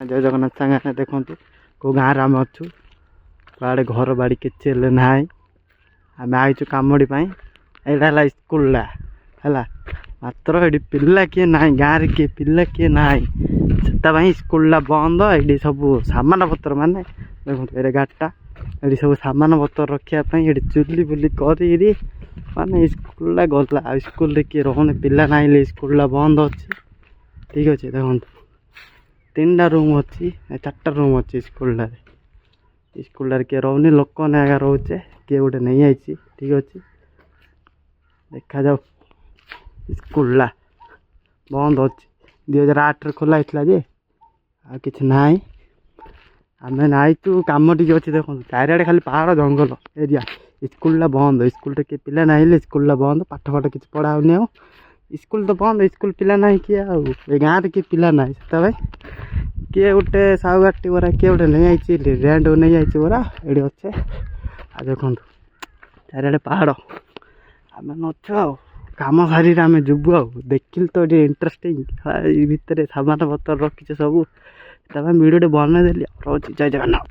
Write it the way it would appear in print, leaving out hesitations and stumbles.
जय जगन्नाथ सागे देखु कौ गाँव आम अच्छु कड़े घर बाड़ी किसी ना आम आईचु कमड़ी यहाँ स्कूल है मात्र ये पिला किए ना गाँव में किए पिला किए ना से स्कूल बंद ये सब सामान पत्र माने देखो ये गाड़टा ये सब सामान पत्र रखापी ये चुली बुली कर माने स्कूल गला स्कूल किए रोने पिला ना स्कूल बंद अच्छे ठीक अच्छे देखो 3टा रूम अच्छी 4टा रूम अच्छी स्कूल किए रोनी लोक ने आगे रोचे किए गोटे नहीं आई ठीक अच्छे देखा जाओ स्कूल बंद अच्छी 2008 खोला होता जे आ कि ना आम नाइचु कम टी अच्छी देखो चारिड़े खाली पहाड़ जंगल एरिया स्कूल बंद स्कूल किए पिला ना स्कूल बंद पाठ फाठ किसी पढ़ाऊनी स्कूल तो बंद स्कूल पिला ना किए गाँव में किए पिला ना से किए गोटे साहू गाटी बरा किए गोटे नहीं आई रेंट नहीं आई बरा ये अच्छे आ देखो चारिड़े पहाड़ आम नौ कम सारी आम जीवु आ देखिल तो ये इंटरेस्टिंग भितर सामान पत्र रखी सब वीडियो बनईदेली जय जगन्नाथ।